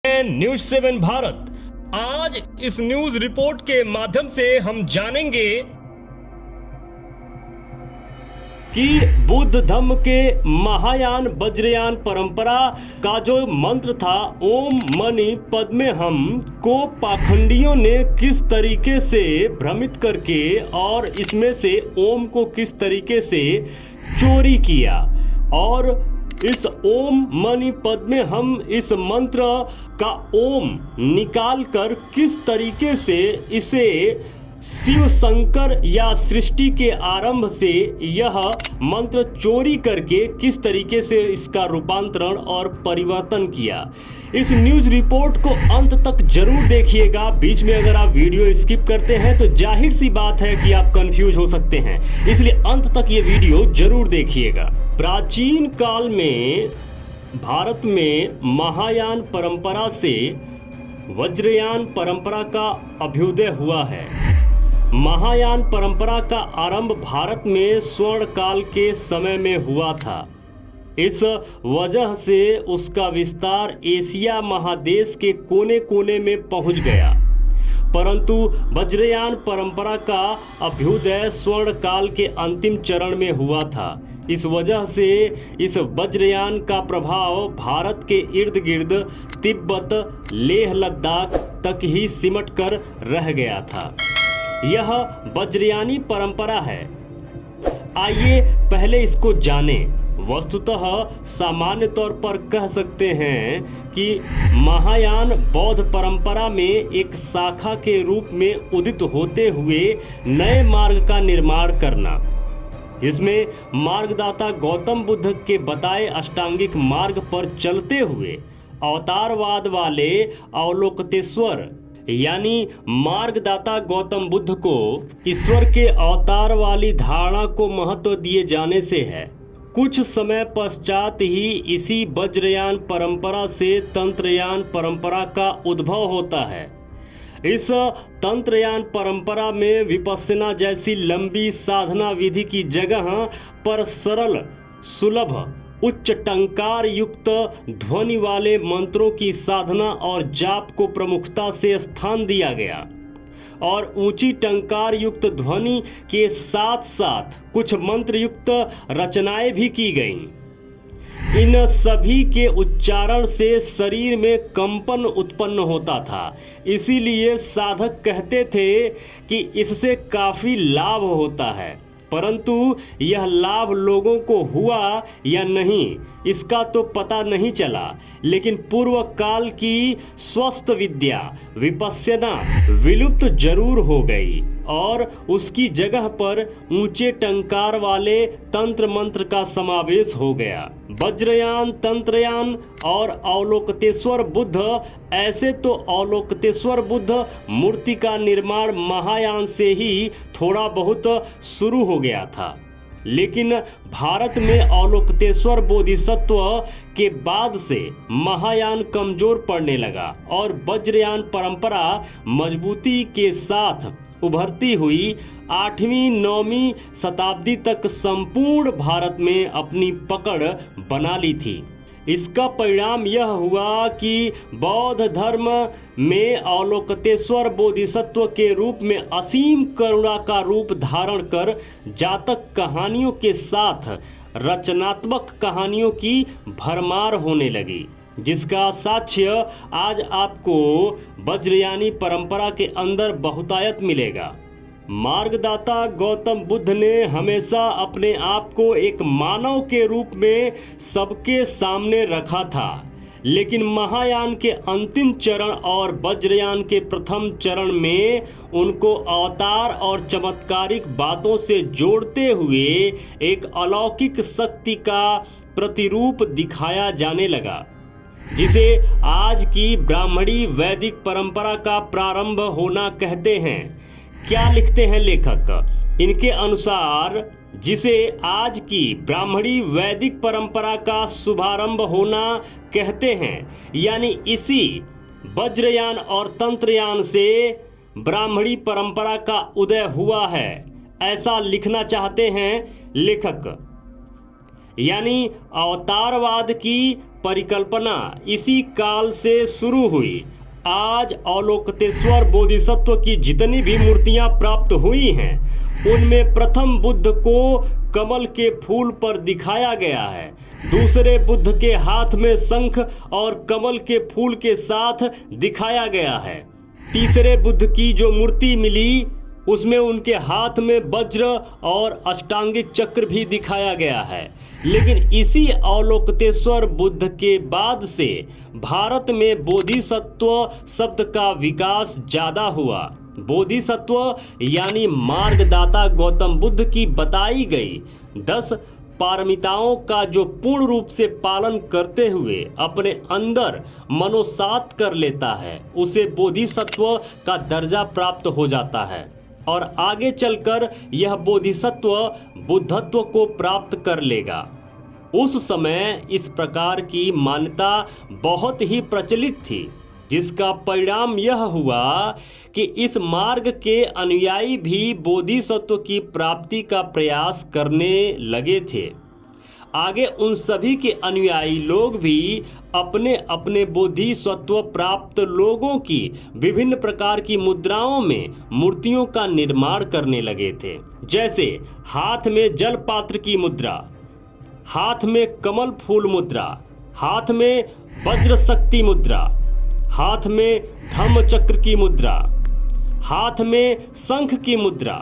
News 7 Bharat. आज इस news report के माध्यम से हम जानेंगे कि बुद्ध धम्म के महायान वज्रयान परंपरा का जो मंत्र था ओम मणि पद्मे हम को पाखंडियों ने किस तरीके से भ्रमित करके और इसमें से ओम को किस तरीके से चोरी किया और इस ओम मणि पद्मे हम इस मंत्र का ओम निकाल कर किस तरीके से इसे शिव शंकर या सृष्टि के आरंभ से यह मंत्र चोरी करके किस तरीके से इसका रूपांतरण और परिवर्तन किया। इस न्यूज रिपोर्ट को अंत तक जरूर देखिएगा। बीच में अगर आप वीडियो स्किप करते हैं तो जाहिर सी बात है कि आप कंफ्यूज हो सकते हैं, इसलिए अंत तक ये वीडियो जरूर देखिएगा। प्राचीन काल में भारत में महायान परंपरा से वज्रयान परंपरा का अभ्युदय हुआ है। महायान परंपरा का आरंभ भारत में स्वर्ण काल के समय में हुआ था। इस वजह से उसका विस्तार एशिया महादेश के कोने कोने में पहुंच गया, परंतु वज्रयान परंपरा का अभ्युदय स्वर्ण काल के अंतिम चरण में हुआ था। इस वजह से इस वज्रयान का प्रभाव भारत के इर्द गिर्द तिब्बत लेह लद्दाख तक ही सिमट कर रह गया था। यह वज्रयानी परंपरा है। आइए पहले इसको जानें। वस्तुतः सामान्य तौर पर कह सकते हैं कि महायान बौद्ध परंपरा में एक शाखा के रूप में उदित होते हुए नए मार्ग का निर्माण करना, जिसमें मार्गदाता गौतम बुद्ध के बताए अष्टांगिक मार्ग पर चलते हुए अवतारवाद वाले अवलोकतेश्वर यानी मार्गदाता गौतम बुद्ध को ईश्वर के अवतार वाली धारणा को महत्व दिए जाने से है। कुछ समय पश्चात ही इसी वज्रयान परंपरा से तंत्रयान परंपरा का उद्भव होता है। इस तंत्रयान परंपरा में विपश्यना जैसी लंबी साधना विधि की जगह पर सरल सुलभ उच्च टंकार युक्त ध्वनि वाले मंत्रों की साधना और जाप को प्रमुखता से स्थान दिया गया और ऊंची टंकार युक्त ध्वनि के साथ साथ कुछ मंत्र युक्त रचनाएं भी की गईं। इन सभी के उच्चारण से शरीर में कंपन उत्पन्न होता था, इसीलिए साधक कहते थे कि इससे काफी लाभ होता है, परंतु यह लाभ लोगों को हुआ या नहीं इसका तो पता नहीं चला। लेकिन पूर्व काल की स्वस्थ विद्या विपश्यना विलुप्त जरूर हो गई और उसकी जगह पर ऊंचे टंकार वाले तंत्र मंत्र का समावेश हो गया। वज्रयान, तंत्रयान और अवलोकतेश्वर बुद्ध। ऐसे तो अवलोकतेश्वर बुद्ध मूर्ति का निर्माण महायान से ही थोड़ा बहुत शुरू हो गया था, लेकिन भारत में अवलोकतेश्वर बोधिसत्व के बाद से महायान कमजोर पड़ने लगा और वज्रयान परंपरा मजबूती के साथ उभरती हुई 8वीं 9वीं शताब्दी तक संपूर्ण भारत में अपनी पकड़ बना ली थी। इसका परिणाम यह हुआ कि बौद्ध धर्म में अवलोकतेश्वर बोधिसत्व के रूप में असीम करुणा का रूप धारण कर जातक कहानियों के साथ रचनात्मक कहानियों की भरमार होने लगी, जिसका साक्ष्य आज आपको वज्रयानी परंपरा के अंदर बहुतायत मिलेगा। मार्गदाता गौतम बुद्ध ने हमेशा अपने आप को एक मानव के रूप में सबके सामने रखा था, लेकिन महायान के अंतिम चरण और वज्रयान के प्रथम चरण में उनको अवतार और चमत्कारिक बातों से जोड़ते हुए एक अलौकिक शक्ति का प्रतिरूप दिखाया जाने लगा, जिसे आज की ब्राह्मणी वैदिक परंपरा का प्रारंभ होना कहते हैं। क्या लिखते हैं लेखक? इनके अनुसार जिसे आज की ब्राह्मणी वैदिक परंपरा का शुभारंभ होना कहते हैं, यानी इसी वज्रयान और तंत्रयान से ब्राह्मणी परंपरा का उदय हुआ है, ऐसा लिखना चाहते हैं लेखक। यानी अवतारवाद की परिकल्पना इसी काल से शुरू हुई। आज अवलोकितेश्वर बोधिसत्व की जितनी भी मूर्तियां प्राप्त हुई हैं उनमें प्रथम बुद्ध को कमल के फूल पर दिखाया गया है, दूसरे बुद्ध के हाथ में शंख और कमल के फूल के साथ दिखाया गया है, तीसरे बुद्ध की जो मूर्ति मिली उसमें उनके हाथ में वज्र और अष्टांगिक चक्र भी दिखाया गया है। लेकिन इसी अवलोकितेश्वर बुद्ध के बाद से भारत में बोधिसत्व शब्द का विकास ज़्यादा हुआ। बोधिसत्व यानी मार्गदाता गौतम बुद्ध की बताई गई 10 पारमिताओं का जो पूर्ण रूप से पालन करते हुए अपने अंदर मनोसात कर लेता है, उसे बोधिसत्व का दर्जा प्राप्त हो जाता है और आगे चलकर यह बोधिसत्व बुद्धत्व को प्राप्त कर लेगा। उस समय इस प्रकार की मान्यता बहुत ही प्रचलित थी, जिसका परिणाम यह हुआ कि इस मार्ग के अनुयायी भी बोधिसत्व की प्राप्ति का प्रयास करने लगे थे। आगे उन सभी के अनुयायी लोग भी अपने अपने बोधिसत्व प्राप्त लोगों की विभिन्न प्रकार की मुद्राओं में मूर्तियों का निर्माण करने लगे थे। जैसे हाथ में जल पात्र की मुद्रा, हाथ में कमल फूल मुद्रा, हाथ में वज्र शक्ति मुद्रा, हाथ में धम्म चक्र की मुद्रा, हाथ में शंख की मुद्रा,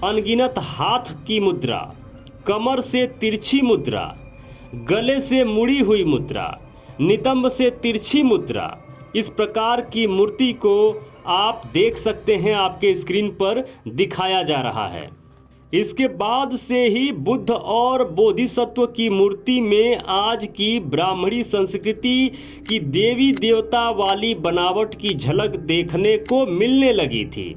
अनगिनत हाथ की मुद्रा, कमर से तिरछी मुद्रा, गले से मुड़ी हुई मुद्रा, नितंब से तिरछी मुद्रा। इस प्रकार की मूर्ति को आप देख सकते हैं, आपके स्क्रीन पर दिखाया जा रहा है। इसके बाद से ही बुद्ध और बोधिसत्व की मूर्ति में आज की ब्राह्मणी संस्कृति की देवी देवता वाली बनावट की झलक देखने को मिलने लगी थी।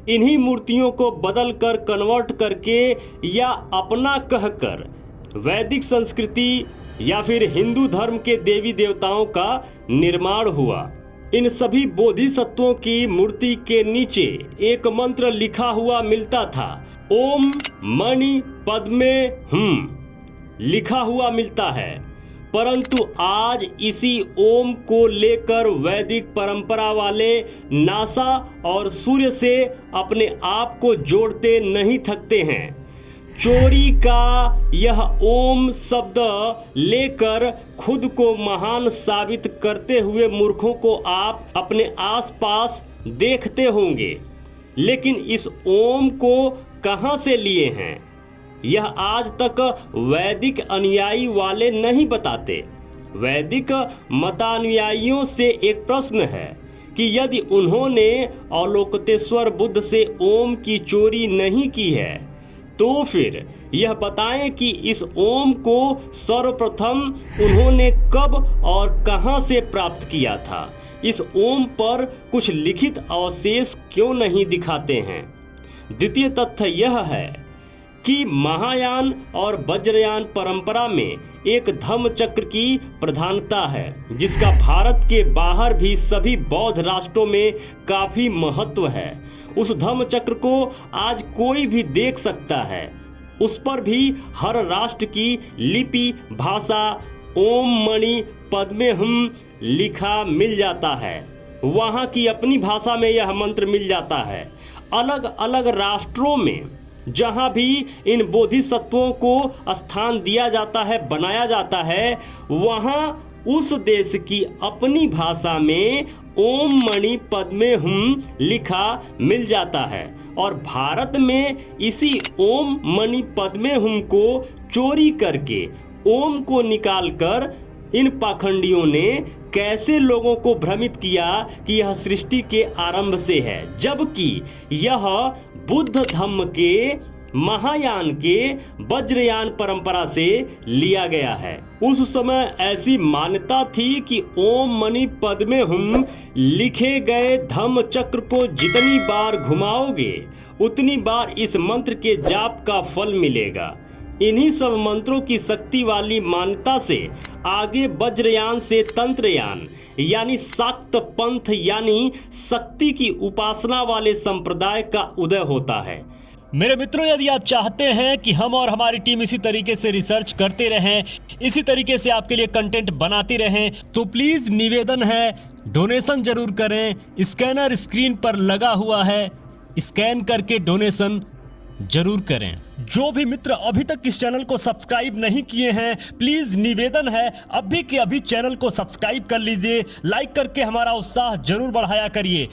इन्हीं मूर्तियों को बदल कर कन्वर्ट करके या अपना कहकर वैदिक संस्कृति या फिर हिंदू धर्म के देवी देवताओं का निर्माण हुआ। इन सभी बोधिसत्वों की मूर्ति के नीचे एक मंत्र लिखा हुआ मिलता था, ओम मणि पद्मे हुम लिखा हुआ मिलता है। परंतु आज इसी ओम को लेकर वैदिक परंपरा वाले नासा और सूर्य से अपने आप को जोड़ते नहीं थकते हैं। चोरी का यह ओम शब्द लेकर खुद को महान साबित करते हुए मूर्खों को आप अपने आसपास देखते होंगे, लेकिन इस ओम को कहां से लिए हैं यह आज तक वैदिक अनुयायी वाले नहीं बताते। वैदिक मतानुयायियों से एक प्रश्न है कि यदि उन्होंने अवलोकितेश्वर बुद्ध से ओम की चोरी नहीं की है तो फिर यह बताएं कि इस ओम को सर्वप्रथम उन्होंने कब और कहां से प्राप्त किया था। इस ओम पर कुछ लिखित अवशेष क्यों नहीं दिखाते हैं। द्वितीय तथ्य यह है कि महायान और वज्रयान परंपरा में एक धम्म चक्र की प्रधानता है, जिसका भारत के बाहर भी सभी बौद्ध राष्ट्रों में काफी महत्व है। उस धम्म चक्र को आज कोई भी देख सकता है। उस पर भी हर राष्ट्र की लिपि भाषा ओम मणि पद्मे हुम लिखा मिल जाता है। वहाँ की अपनी भाषा में यह मंत्र मिल जाता है। अलग अलग राष्ट्रों में जहाँ भी इन बोधिसत्वों को स्थान दिया जाता है, बनाया जाता है, वहाँ उस देश की अपनी भाषा में ओम मणि पद्मे हुम लिखा मिल जाता है। और भारत में इसी ओम मणि पद्मे हुम को चोरी करके ओम को निकालकर इन पाखंडियों ने कैसे लोगों को भ्रमित किया कि यह सृष्टि के आरंभ से है, जबकि यह बुद्ध धम्म के महायान के वज्रयान परंपरा से लिया गया है। उस समय ऐसी मान्यता थी कि ओम मणि पद्मे हुम लिखे गए धम्म चक्र को जितनी बार घुमाओगे उतनी बार इस मंत्र के जाप का फल मिलेगा। इन्हीं सब मंत्रों की शक्ति वाली मान्यता से आगे वज्रयान से तंत्रयान यानी शाक्त पंथ यानी शक्ति की उपासना वाले संप्रदाय का उदय होता है। मेरे मित्रों, यदि आप चाहते हैं कि हम और हमारी टीम इसी तरीके से रिसर्च करते रहें, इसी तरीके से आपके लिए कंटेंट बनाती रहें, तो प्लीज निवेदन है, डोनेशन जरूर करें। स्कैनर स्क्रीन पर लगा हुआ है, स्कैन करके डोनेशन जरूर करें। जो भी मित्र अभी तक इस चैनल को सब्सक्राइब नहीं किए हैं, प्लीज निवेदन है अभी के अभी चैनल को सब्सक्राइब कर लीजिए। लाइक करके हमारा उत्साह जरूर बढ़ाया करिए।